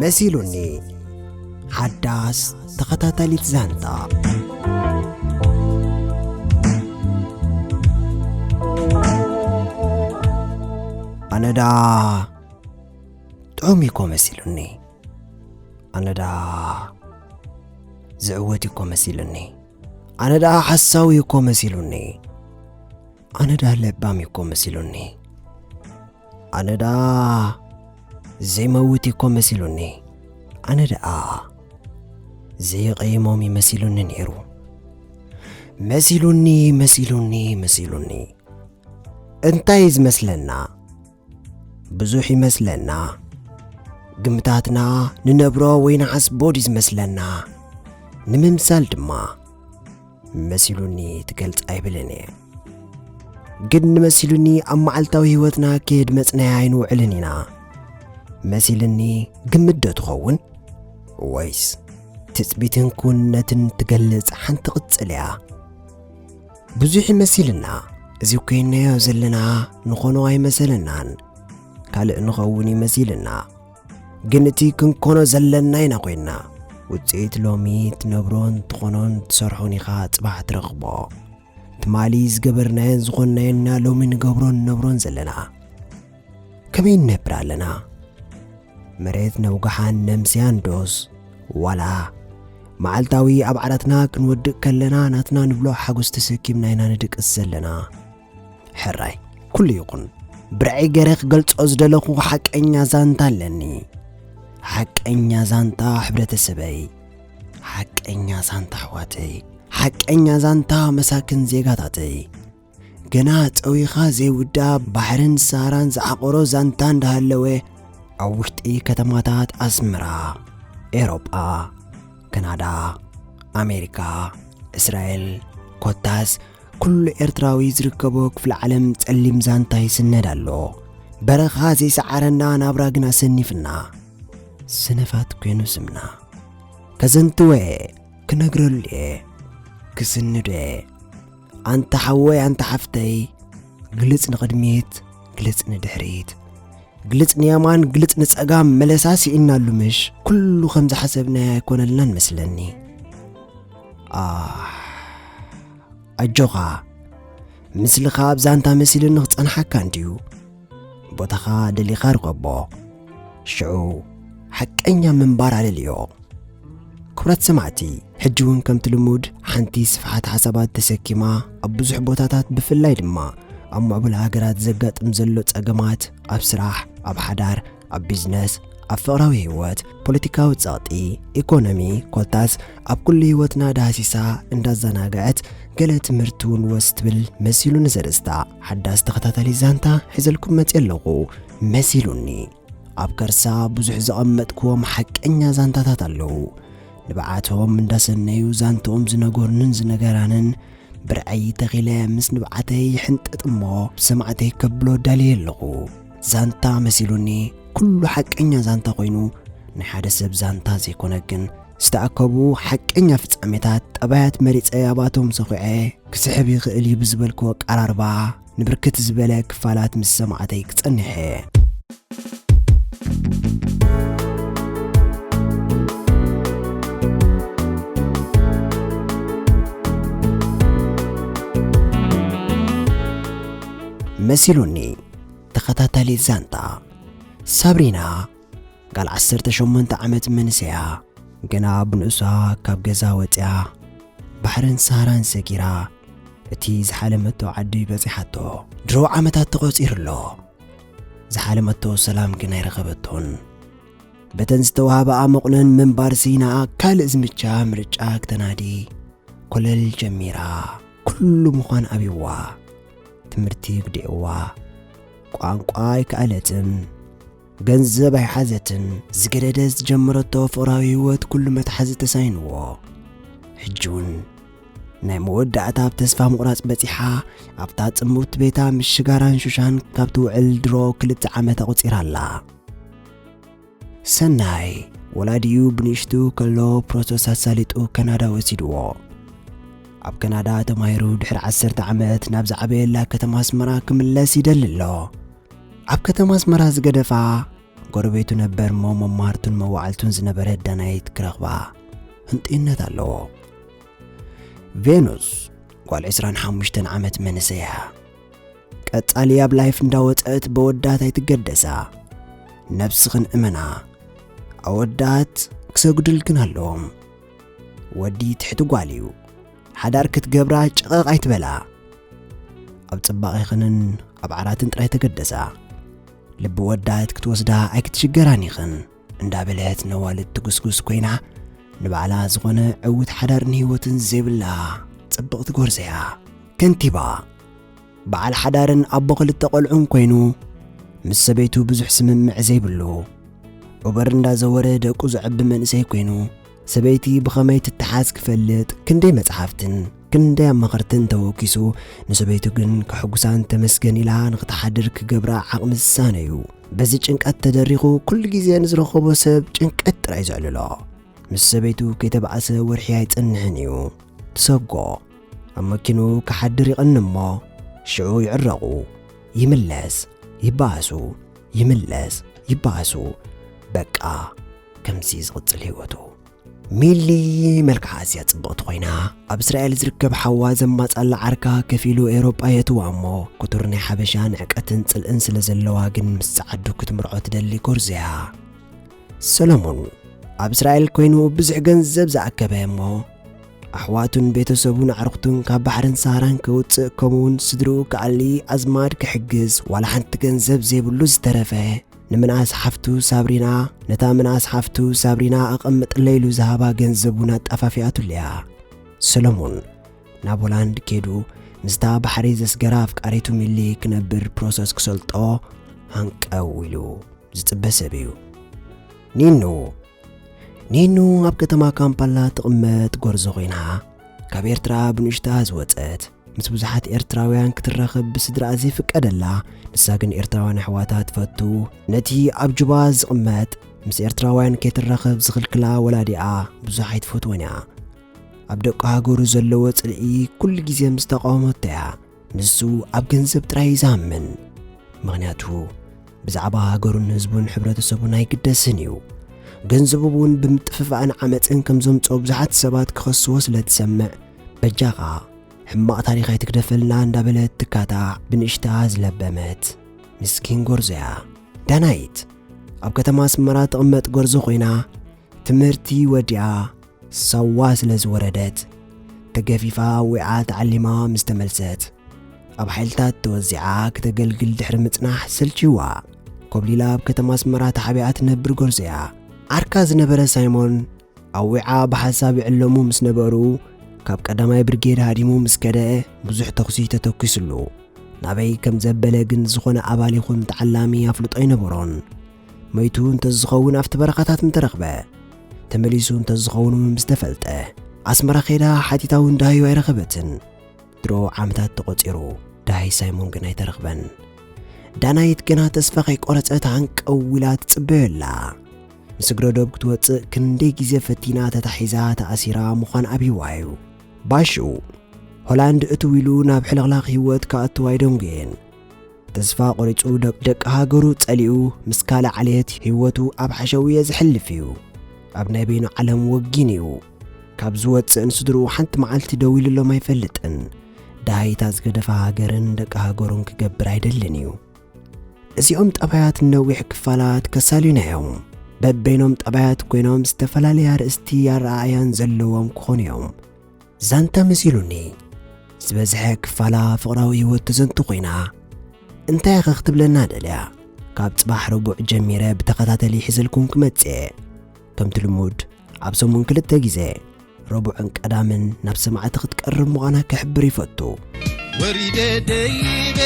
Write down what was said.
مسيلوني حداس تخطاتلت زانتا أنا دا طعميكو مسيلوني أنا دا زعوتيكو مسيلوني أنا دا حساويكو مسيلوني أنا دا لباميكو مسيلوني أنا دا زي موتيكو مسيلوني أنا دا زي قيمومي مسيلوني نيرو مسيلوني انتايز مسلنا بزوح يمسلنا قمتاتنا ننبرو وينعس بوديز مسلنا نممثال دما مسيلوني تقلت ايبلني قد نمسيلوني أما عالتاوي هوتنا كيد مصنع عينو علنينا مسيلني قمدو تخون ويس تثبيتن كونتن تقلت حنت قتليا بزوح مسيلنا زيو كينا يوزلنا نخونو اي مسلنان كالق نخوني مسيلنا قنتي كنكونو زلنا ينقوينا وتسيت لومي تنبرون تخونون تسرحوني خات بعد رغبو تماليز قبرناين زغناينا لومي نقبرون نبرون زلنا كمين نبرا لنا مريتنا وقحان نمسيان دوز ولا معالتاوي أبعدتنا كنودق كلنا ناتنا نبلو حاقوز تسكيبنا ينا ندق الزلنا حراي كل يقن برعي قريق قلت أزدلقو حق أنيا زانتا لني حق أنيا زانتا حبرة السباي حق أنيا زانتا حواتي حق أنيا زانتا مساكن زيغاتاتي قنات أويخا زي ودا بحرن ساران زعقورو زانتان دهالوي أوشت إي كتماتات أسمرا إيروبا كندا أمريكا إسرائيل كوتاس كل إرتراوي زركبوك في العالم تقلي مزانتا يسندالو برخا زي سعرنا نابراقنا سنفنا سنفات كينو سمنا كزنتوي كنقرلي كسندوي أنت حوي أنت حفتي قلت نقدميت قلت ندحريت قلت نيامان قلت نسأقام ملساسي إنا اللمش كله خمز حسبنا يكون لنا مسلني أجوغا مثل خاب زانتا مسيل النغط أنا حكان ديو بوتخا دلي خارقبو شعو حق أنيا من بار على اليو كبرات سمعتي حجون كم تلمود حنتي صفحات حسابات تسكيما أبوزح بوتاتات بفلاي دما أما أبو الهاجرات زقات مزلو تساقمات أب سراح أب حدار أب بيزنس أب فقراوي هوات بوليتيكاو تساطي إيكونومي كولتاس أب كل هواتنا داسيسا انداز زناقات قلت مرتون وستبل مسيلون زرستا حداس تختاتالي زانتا حزلكم متيلغو مسيلوني أب كرسا بزح زقمتكوم حق أنيا زانتا تاتالو نبعاتهم من داسنيو زانتوم زنقورنن زنقرانن برعي تغيلا مس نبعاتي حنت أطمو بسمعتي كبلو دالي لغو زانتا مسيلوني كل حق أنيا زانتا قوينو نحادة سب زانتا زي كوناقن استعكبو حق أنيا فتعميتات أبايات مريت أياباتهم سخوعي كسحبي غقلي بزبالكو قراربا نبركت زبالك فالات مس سمعتي كتنحي مسيلوني تخطاتالي زانتا سابرينا قال 18 عمت منسيا قنا بنقصا كاب جزا وطيا بحرن سهران سكيرا اتي زحالمتو عدي بزيحاتو درو عمتات تقوصير له زحالمتو سلام قنا يرغبتون بتنستوها بقى مقنن من بارسينا كال ازمتشا مرجاك تنادي كل الجميرة كل مخان أبيوا تمرتي بديوا قانقاي كالتن ገንዘብ አይሐዘትን ዝገደደስ ጀምረቶ ፍራዊ ህይወት ኩሉ መትሐዝ ተሳይንዎ ሕጁን ናይ መወዳእታ ተስፋ ምቁራጽ በጺሓ ኣብታ ጽሙት ቤታ ምሽጋራን ሹሻን ካብቱ ውዕል ድሮ 2 ዓመት ቁጺራላ ሰናይ ወላዲዩ ብንሽቱ ከሎ ፕሮሰስ አሳሊጡ ካናዳ ወሲድዎ ኣብ ካናዳ ተማሂሩ ድሕሪ 10 ዓመት ናብ ዝዓበየላ ከተማ አስመራ ክምለስ ይደልሎ ኣብ ከተማ አስመራ ዝገደፋ ጎረቤቱ ነበር መማርቱን መዋዕልቱን ዝነበረ ዳናይት ክረኽባ ህንጤነት ኣለዎ ቬኑስ ጓል 25 ዓመት መንሰያ ቀጻሊ ኣብ ላይፍ እንዳወፀት በወዳት ኣይትገደሳ ነፍስኽን እመና ኣወዳት ክሰግድል ግን ኣለዎም ወዲ ትሕቲ ጓልዩ ሓዳር ክትገብራ ጭቐቕ ኣይትበላ ኣብ ጽባቕይኽንን ኣብ ዓራትን ጥራይ ተገደሳ ልቢ ወዳት ክትወስዳ ኣይክትሽገራን ይኽን እንዳበለት ነዋልት ትጉስጉስ ኮይና ንባዕላ ዝኾነ ዕውት ሓዳርን ህይወትን ዘይብላ ጽብቕቲ ጎርዘያ ከንቲባ በዓል ሓዳርን ኣቦ ክልተ ቆልዑን ኮይኑ ምስ ሰበይቱ ብዙሕ ስምምዕ ዘይብሉ ኦበር እንዳዘወረ ደቁ ዝዕቢ መንእሰይ ኮይኑ ሰበይቲ ብኸመይ ትተሓዝ ክፈልጥ ክንደይ መጽሓፍትን ክንደይ ኣማኽርትን ተወኪሱ ንሰበይቱ ግን ክሕጉሳን ተመስገን ኢላ ንኽተሓድር ክገብራ ዓቕሚ ዝሳነዩ በዚ ጭንቀት ተደሪኹ ኩሉ ግዜ ንዝረኸቦ ሰብ ጭንቀት ጥራይ ዘዕልሎ ምስ ሰበይቱ ከይተባኣሰ ወርሒ ኣይጸንሕን እዩ ትሰጎ ኣብ መኪኑ ክሓድር ይቕን እሞ ሽዑ ይዕረቑ ይምለስ ይባኣሱ ይምለስ ይባኣሱ በቃ ከምዚ ዝቕጽል ህይወቱ ሚሊ መልክዓ ኣዝያ ጽብቕቲ ኮይና ኣብ እስራኤል ዝርከብ ሓዋ ዘማጻላ ዓርካ ከፊሉ ኤውሮጳ የትዋ እሞ ኩቱር ናይ ሓበሻ ንዕቀትን ጽልእን ስለ ዘለዋ ግን ምስ ዓዱ ክትምርዖ ትደሊ ጎርዝያ ሰሎሞን ኣብ እስራኤል ኮይኑ ብዙሕ ገንዘብ ዝኣከበ እሞ ኣሕዋቱን ቤተሰቡን ኣዕርኽቱን ካብ ባሕርን ሳራን ክውፅእ ከምኡውን ስድርኡ ከኣሊ ኣዝማድ ክሕግዝ ዋላ ሓንቲ ገንዘብ ዘይብሉ ዝተረፈ ንምንኣስ ሓፍቱ ሳብሪና ነታ ምንኣስ ሓፍቱ ሳብሪና ኣቐምጥለይሉ ዝሃባ ገንዘቡን ኣጣፋፊኣቱልያ ሰሎሞን ናብ ሆላንድ ከይዱ ምስታ ባሕሪ ዘስገራ ኣፍቃሪቱ ሚሊ ክነብር ፕሮሰስ ክሰልጦ ሃንቀው ኢሉ ዝጽበ ሰብ እዩ ኒኑ ኣብ ከተማ ካምፓላ ትቕመጥ ጎርዞ ኮይና ካብ ኤርትራ ብንእሽታ ዝወፀት ምስ ብዙሓት ኤርትራውያን ክትራኸብ ብስድራ ዘይፍቀደላ ንሳ ግን ኤርትራውያን ኣሕዋታ ትፈቱ ነቲ ኣብ ጁባ ዝቕመጥ ምስ ኤርትራውያን ከይትራኸብ ዝኽልክላ ወላዲኣ ብዙሕ ኣይትፈትወን እያ ኣብ ደቂ ሃገሩ ዘለዎ ጽልኢ ኩሉ ግዜ ምስ ተቃወመቶ እያ ንሱ ኣብ ገንዘብ ጥራይ ዝኣምን ምኽንያቱ ብዛዕባ ሃገሩን ህዝቡን ሕብረተሰቡን ኣይግደስን እዩ ገንዘቡ እውን ብምጥፍፋእን ዓመፅን ከም ዘምፅኦ ብዙሓት ሰባት ክኸስዎ ስለ ትሰምዕ በጃኻ ሕማቕ ታሪኻይ ትግደፈልና እንዳበለት ትካታዕ ብንእሽታ ዝለበመት ምስኪን ጎርዞያ ዳናይት ኣብ ከተማ ኣስመራ ትቕመጥ ጎርዞ ኮይና ትምህርቲ ወዲኣ ሰዋ ስለ ዝወረደት ተገፊፋ ውዓ ተዓሊማ ምስ ተመልሰት ኣብ ሓይልታት ተወዚዓ ክተገልግል ድሕሪ ምጽናሕ ሰልችዋ ኮብሊላ ኣብ ከተማ ኣስመራ ተሓቢኣ ትነብር ጎርዞያ ዓርካ ዝነበረ ሳይሞን ኣብ ውዓ ብሓሳብ ይዕለሙ ምስ ነበሩ ካብ ቀዳማይ ብርጌድ ሃዲሙ ምስ ከደአ ብዙሕ ተኽሲ ተተኪሱሉ ናበይ ከም ዘበለ ግን ዝኾነ ኣባል ይኹን ተዓላሚ ኣፍልጦ ኣይነበሮን መይቱ እንተዝኸውን ኣብቲ በረኻታት ምተረኽበ ተመሊሱ እንተዝኸውን ምስ ተፈልጠ ኣስመራ ኸይዳ ሓቲታው እንዳህዩ ኣይረኸበትን ድሮ ዓመታት ተቖፂሩ ዳይ ሳይሞን ግን ኣይተረኽበን ዳናይት ገና ተስፋ ከይቆረፀት ሃንቀው ኢላ ትጽበየላ ምስግረዶብ ክትወፅእ ክንደይ ግዜ ፈቲና ተታሒዛ ተኣሲራ ምዃን ኣብይዋ እዩ ባሽኡ ሆላንድ እትው ኢሉ ናብ ሕልቕላቕ ህይወት ከኣትዋ ኣይደንጉየን ተስፋ ቆሪፁ ደቂ ሃገሩ ጸሊኡ ምስ ካልእ ዓልየት ህይወቱ ኣብ ሓሸውየ ዝሕልፍ እዩ ኣብ ናይ በይኑ ዓለም ወጊን እዩ ካብ ዝወፅእ ንስድርኡ ሓንቲ መዓልቲ ደው ኢሉሎም ኣይፈልጥን ዳይታ ዝገደፋ ሃገርን ደቂ ሃገሩን ክገብር ኣይደልን እዩ እዚኦም ጠባያት ነዊሕ ክፋላት ከሳልዩናዮም በበይኖም ጠባያት ኮይኖም ዝተፈላለያ ርእስቲ ኣረኣያን ዘለዎም ክኾኑ እዮም ዛንታ መሲሉኒ ዝበዝሐ ክፋላ ፍቕራዊ ህይወት ተዘንቱ ኮይና እንታይ ኸ ክትብለና ደልያ ካብ ጽባሕ ረቡዕ ጀሚረ ብተኸታተሊ ሒዘልኩም ክመጽእ ከምቲ ልሙድ ኣብ ሰሙን 2 ግዜ ረቡዕን ቀዳምን ናብ ሰማዕቲ ክትቀርብ ምዃና ክሕብር ይፈቱ ወሪደ ደይበ